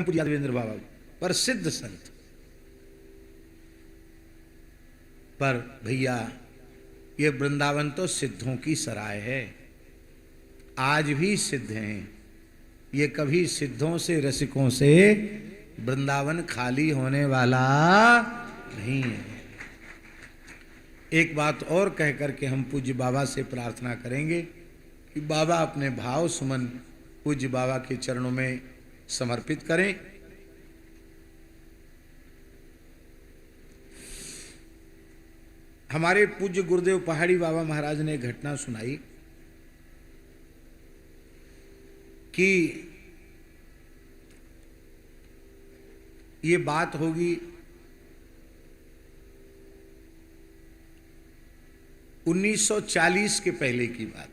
पूज्य यादवेंद्र बाबा प्रसिद्ध संत। पर भैया ये वृंदावन तो सिद्धों की सराय है, आज भी सिद्ध हैं। ये कभी सिद्धों से रसिकों से वृंदावन खाली होने वाला नहीं है। एक बात और कह करके हम पूज्य बाबा से प्रार्थना करेंगे कि बाबा अपने भाव सुमन पूज्य बाबा के चरणों में समर्पित करें। हमारे पूज्य गुरुदेव पहाड़ी बाबा महाराज ने घटना सुनाई कि ये बात होगी 1940 के पहले की बात,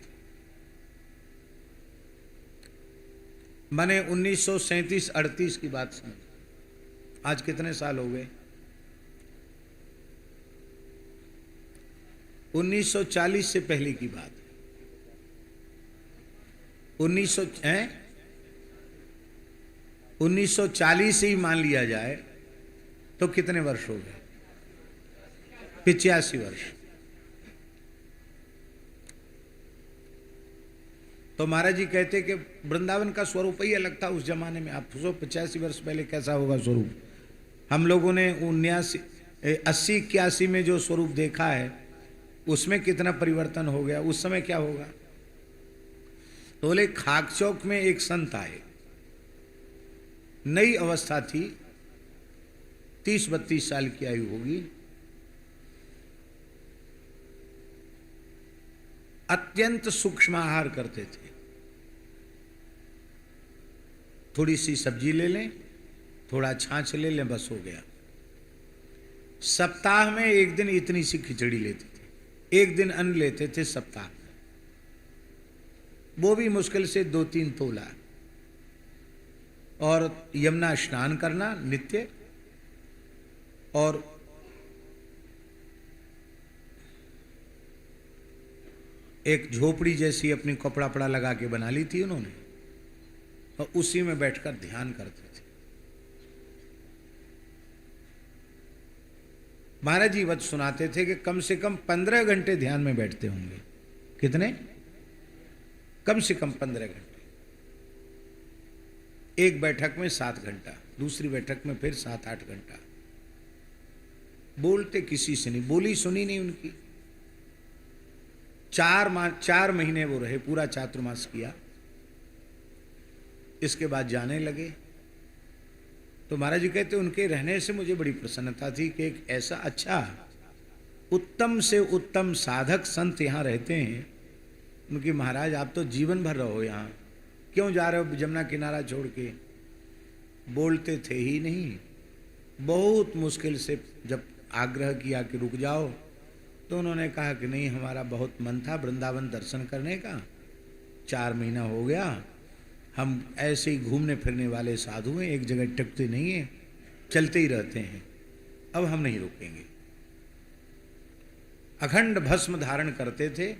मैंने 1937-38 की बात समझ। आज कितने साल हो गए? 1940 से पहले की बात। 1940 से ही मान लिया जाए तो कितने वर्ष हो गए? 85 वर्ष। तो महाराज जी कहते कि वृंदावन का स्वरूप ही अलग था उस जमाने में। आप सोचो 85 वर्ष पहले कैसा होगा स्वरूप। हम लोगों ने 80-81 में जो स्वरूप देखा है उसमें कितना परिवर्तन हो गया, उस समय क्या होगा। तो बोले खाक चौक में एक संत आए, नई अवस्था थी, 30-32 साल की आयु होगी। अत्यंत सूक्ष्म आहार करते थे, थोड़ी सी सब्जी ले लें, थोड़ा छाछ ले लें, बस हो गया। सप्ताह में एक दिन इतनी सी खिचड़ी लेते थे, एक दिन अन्न लेते थे सप्ताह में, वो भी मुश्किल से 2-3 तोला। और यमुना स्नान करना नित्य, और एक झोपड़ी जैसी अपनी कपड़ा पड़ा लगा के बना ली थी उन्होंने, और उसी में बैठकर ध्यान करते थे। महाराज जी वत सुनाते थे कि कम से कम 15 घंटे ध्यान में बैठते होंगे। कितने? कम से कम 15 घंटे। एक बैठक में 7 घंटा, दूसरी बैठक में फिर 7-8 घंटा। बोलते किसी से नहीं, बोली सुनी नहीं उनकी। 4 महीने वो रहे, पूरा चातुर्मास किया। इसके बाद जाने लगे। तो महाराज जी कहते उनके रहने से मुझे बड़ी प्रसन्नता थी कि एक ऐसा अच्छा उत्तम से उत्तम साधक संत यहाँ रहते हैं। उनकी महाराज आप तो जीवन भर रहो यहाँ, क्यों जा रहे हो जमुना किनारा छोड़ के। बोलते थे ही नहीं। बहुत मुश्किल से जब आग्रह किया कि रुक जाओ, तो उन्होंने कहा कि नहीं, हमारा बहुत मन था वृंदावन दर्शन करने का, 4 महीना हो गया, हम ऐसे ही घूमने फिरने वाले साधु हैं, एक जगह टिकते नहीं हैं, चलते ही रहते हैं, अब हम नहीं रुकेंगे। अखंड भस्म धारण करते थे,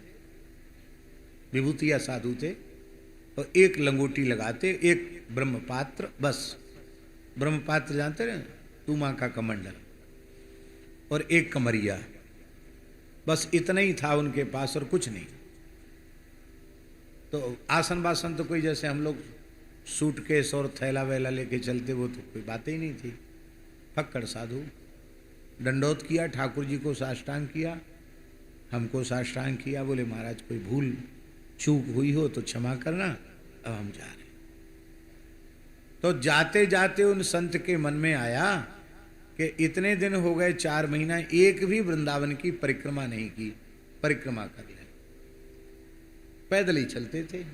विभूतिया साधु थे, और एक लंगोटी लगाते, एक ब्रह्मपात्र, बस ब्रह्मपात्र जानते रहे, तूमा का कमंडल, और एक कमरिया, बस इतना ही था उनके पास और कुछ नहीं। तो आसन बासन तो कोई जैसे हम लोग सूटकेस और थैला वैला लेके चलते, वो तो कोई बात ही नहीं थी। फक्कड़ साधु। दंडोत किया, ठाकुर जी को साष्टांग किया, हमको साष्टांग किया। बोले महाराज कोई भूल चूक हुई हो तो क्षमा करना, अब हम जा रहे। तो जाते जाते उन संत के मन में आया कि इतने दिन हो गए, 4 महीना, एक भी वृंदावन की परिक्रमा नहीं की, परिक्रमा कर ले। पैदल ही चलते थे।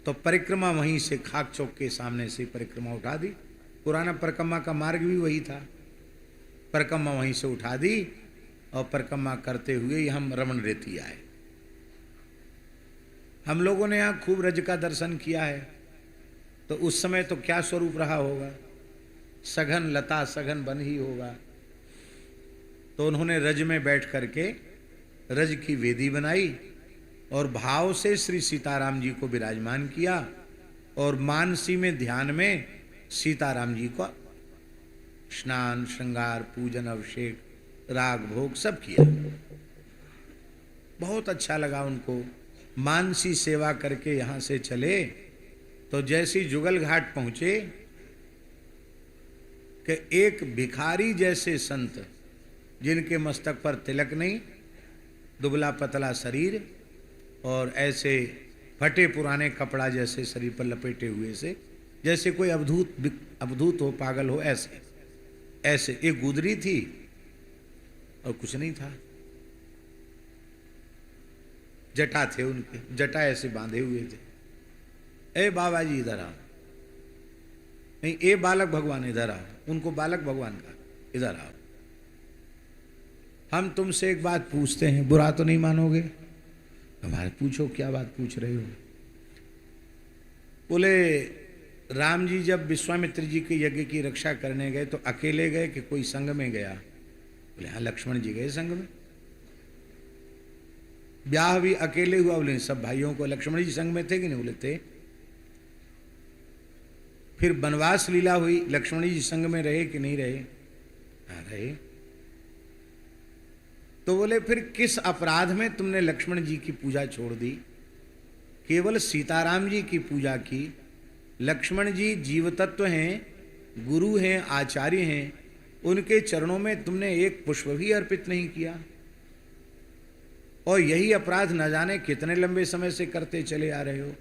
तो परिक्रमा वहीं से खाक चौक के सामने से परिक्रमा उठा दी। पुराना परिक्रमा का मार्ग भी वही था। परिक्रमा वहीं से उठा दी और परिक्रमा करते हुए हम रमन रेती आए। हम लोगों ने यहाँ खूब रज का दर्शन किया है। तो उस समय तो क्या स्वरूप रहा होगा, सघन लता सघन वन ही होगा। तो उन्होंने रज में बैठ करके रज की वेदी बनाई और भाव से श्री सीताराम जी को विराजमान किया और मानसी में ध्यान में सीताराम जी को स्नान श्रृंगार पूजन अभिषेक राग भोग सब किया। बहुत अच्छा लगा उनको। मानसी सेवा करके यहां से चले तो जैसी जुगल घाट पहुंचे कि एक भिखारी जैसे संत जिनके मस्तक पर तिलक नहीं, दुबला पतला शरीर और ऐसे फटे पुराने कपड़ा जैसे शरीर पर लपेटे हुए से, जैसे कोई अवधूत हो, पागल हो, ऐसे ऐसे एक गुदरी थी और कुछ नहीं था। जटा थे उनके, जटा ऐसे बांधे हुए थे। ए बाबा जी इधर आओ, नहीं ए बालक भगवान इधर आओ, उनको बालक भगवान का इधर आओ, हम तुमसे एक बात पूछते हैं, बुरा तो नहीं मानोगे? हमारे पूछो, क्या बात पूछ रहे हो? बोले राम जी जब विश्वामित्र जी के यज्ञ की रक्षा करने गए तो अकेले गए कि कोई संग में गया? बोले हाँ लक्ष्मण जी गए संग में। ब्याह भी अकेले हुआ? बोले सब भाइयों को। लक्ष्मण जी संग में थे कि नहीं? बोले थे। फिर वनवास लीला हुई, लक्ष्मण जी संग में रहे कि नहीं रहे? हाँ रहे। तो बोले फिर किस अपराध में तुमने लक्ष्मण जी की पूजा छोड़ दी, केवल सीताराम जी की पूजा की? लक्ष्मण जी जीव तत्व हैं, गुरु हैं, आचार्य हैं, उनके चरणों में तुमने एक पुष्प भी अर्पित नहीं किया और यही अपराध न जाने कितने लंबे समय से करते चले आ रहे हो।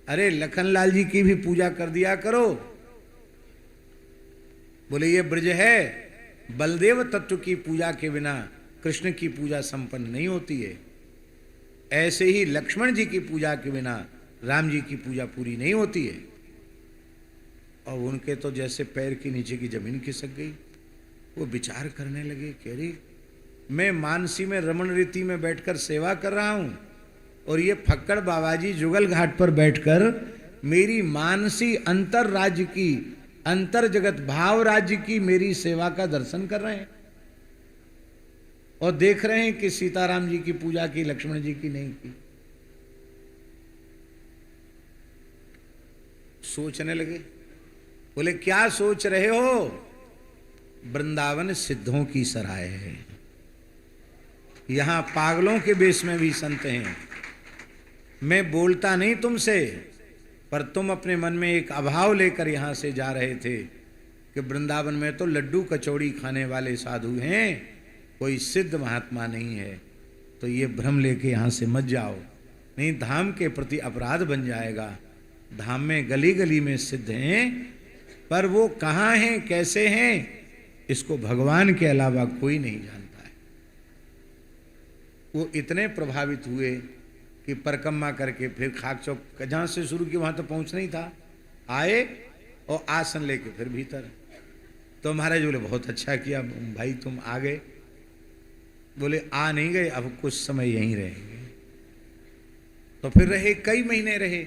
अरे लखनलाल जी की भी पूजा कर दिया करो। बोले ये ब्रज है, बलदेव तत्व की पूजा के बिना कृष्ण की पूजा संपन्न नहीं होती है। ऐसे ही लक्ष्मण जी की पूजा के बिना राम जी की पूजा पूरी नहीं होती है। और उनके तो जैसे पैर के नीचे की जमीन खिसक गई। वो विचार करने लगे कि अरे मैं मानसी में रमण रीति में बैठकर सेवा कर रहा हूं और ये फक्कड़ बाबा जी जुगल घाट पर बैठकर मेरी मानसी अंतर राज्य की, अंतर जगत भाव राज्य की मेरी सेवा का दर्शन कर रहे हैं और देख रहे हैं कि सीताराम जी की पूजा की, लक्ष्मण जी की नहीं की। सोचने लगे। बोले क्या सोच रहे हो? वृंदावन सिद्धों की सराय है, यहां पागलों के बेस में भी संत हैं। मैं बोलता नहीं तुमसे, पर तुम अपने मन में एक अभाव लेकर यहां से जा रहे थे कि वृंदावन में तो लड्डू कचौड़ी खाने वाले साधु हैं, कोई सिद्ध महात्मा नहीं है। तो ये भ्रम लेके यहां से मत जाओ, नहीं धाम के प्रति अपराध बन जाएगा। धाम में गली गली में सिद्ध हैं, पर वो कहाँ हैं, कैसे हैं, इसको भगवान के अलावा कोई नहीं जानता है। वो इतने प्रभावित हुए कि परिक्रमा करके फिर खाक चौक जहाँ से शुरू की वहाँ तो पहुँच नहीं था, आए और आसन लेके फिर भीतर। तो महाराज बोले बहुत अच्छा किया भाई तुम आ गए। बोले आ नहीं गए, अब कुछ समय यहीं रहेंगे। तो फिर रहे, कई महीने रहे।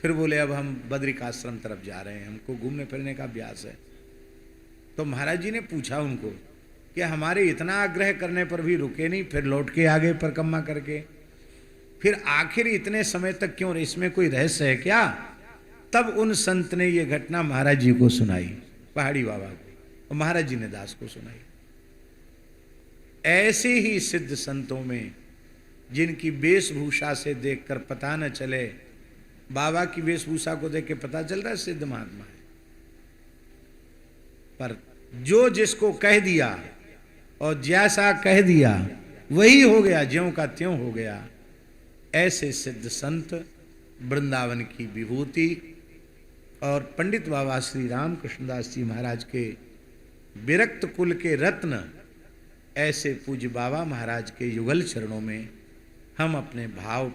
फिर बोले अब हम बद्रिकाश्रम तरफ जा रहे हैं, हमको घूमने फिरने का अभ्यास है। तो महाराज जी ने पूछा उनको कि हमारे इतना आग्रह करने पर भी रुके नहीं, फिर लौट के आ गए परिक्रमा करके, फिर आखिर इतने समय तक क्यों? इसमें कोई रहस्य है क्या? तब उन संत ने ये घटना महाराज जी को सुनाई, पहाड़ी बाबा को, और महाराज जी ने दास को सुनाई। ऐसे ही सिद्ध संतों में जिनकी वेशभूषा से देखकर पता न चले, बाबा की वेशभूषा को देख के पता चल रहा है सिद्ध महात्मा है, पर जो जिसको कह दिया और जैसा कह दिया वही हो गया, ज्यों का त्यों हो गया। ऐसे सिद्ध संत वृंदावन की विभूति और पंडित बाबा श्री राम कृष्णदास जी महाराज के विरक्त कुल के रत्न, ऐसे पूज्य बाबा महाराज के युगल चरणों में हम अपने भाव